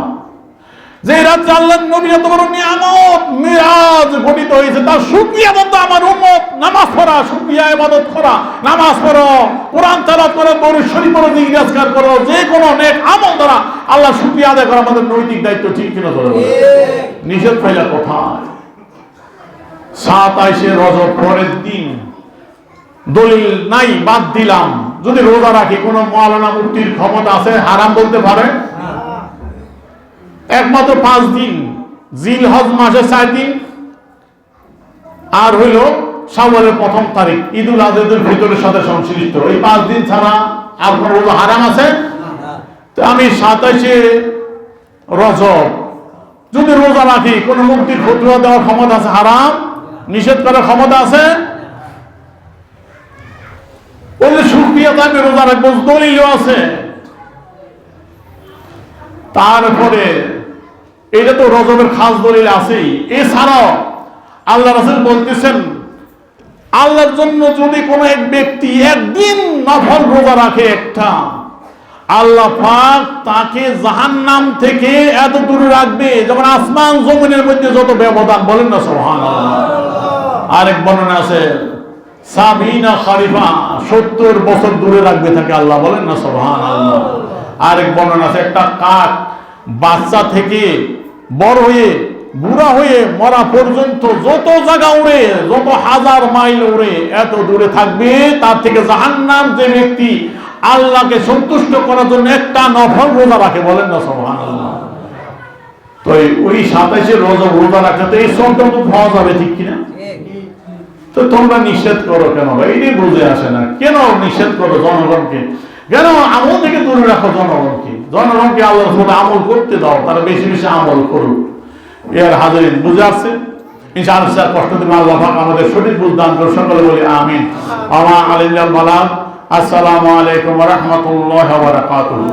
যে রাত্রে আল্লাহর নবী এত বড় নিয়ামত মিরাজ ঘটিত হয়েছে, তার শুকরিয়া বন্ধ আমার উম্মত নামাজ পড়া, শুকরিয়া ইবাদত করা, নামাজ পড়ো, কোরআন তেলাওয়াত করো, দরুদ শরীফ পড়ো, জিকির করো, যে কোনো নেক আমল দ্বারা আল্লাহ শুকরিয়া আদায় করা আমাদের নৈতিক দায়িত্ব, ঠিক কিনা? নিষেধ পাইলা কোথায়? 27শে রজব পরের দিন দলিল নাই, বাদ দিলাম। যদি রোজা রাখি কোন মাওলানা মুফতির ক্ষমতা আছে হারাম বলতে পারে? একমাত্র 5 দিন, জিলহজ মাসে 4 দিন, আর হইল শাওয়ালের 1ম তারিখ, ঈদুল আযহা, ঈদুল ফিতরের সাথে সংশ্লিষ্ট। এই 5 দিন ছাড়া আর কোন রোজা হারাম আছে? তো আমি 27শে রজব যদি রোজা রাখি, কোন মুফতির ফতোয়া দেওয়ার ক্ষমতা আছে হারাম? নিষেধ করার ক্ষমতা আছে? ওই শুকরিয়া আমি রোজা রাখবো, দলিল আছে। তারপরে এটা তো রজবের খাস দলিল আছেই। এছাড়াও আল্লাহ রাসূল বলতেছেন, আল্লাহর জন্য যদি কোনো এক ব্যক্তি একদিন নফল রোজা রাখে একটা, আল্লাহ পাক তাকে জাহান্নাম থেকে এত দূরে রাখবে যেমন আসমান জমিনের মধ্যে যত ব্যবধান। বলেন না সুবহানাল্লাহ। আরেক বর্ণনা আছে 70 খারিফা, 70 বছর দূরে রাখবে তাকে আল্লাহ। বলেন না সুবহানাল্লাহ। আরেক বর্ণনা আছে একটা কাক বাচ্চা থেকে বড় হয়ে বুড়া হয়ে মরা পর্যন্ত যত জায়গা উড়ে, যত হাজার মাইল উড়ে, এত দূরে থাকবে তার থেকে জাহান্নাম যে ব্যক্তি আল্লাহকে সন্তুষ্ট করার জন্য একটা নফল রোজা রাখে, বলেন না সুবহানাল্লাহ। তো ওই 27 রোজা রোজা রাখতে তো এই সবটা তো পাওয়া যাবে, ঠিক কিনা? তো তোমরা নিষেধ করো কেন ভাই? এটাই বুঝে আসে না, কেন নিষেধ করো জনগণকে? কেন আমল থেকে দূরে রাখো জনগণকে? জনগণকে আল্লাহর রাসূল আমল করতে দাও, তারা বেশি বেশি আমল করুক। এর হাজিরিন বুঝে আসছে? ইনশাআল্লাহ কষ্ট দিন আল্লাহ পাক আমাদের সঠিক বুঝ দান করে, সকলে বলি আমিন। আমা আলাইনাল বালাগ। আসসালামু আলাইকুম ওয়া রাহমাতুল্লাহি ওয়া বারাকাতুহু।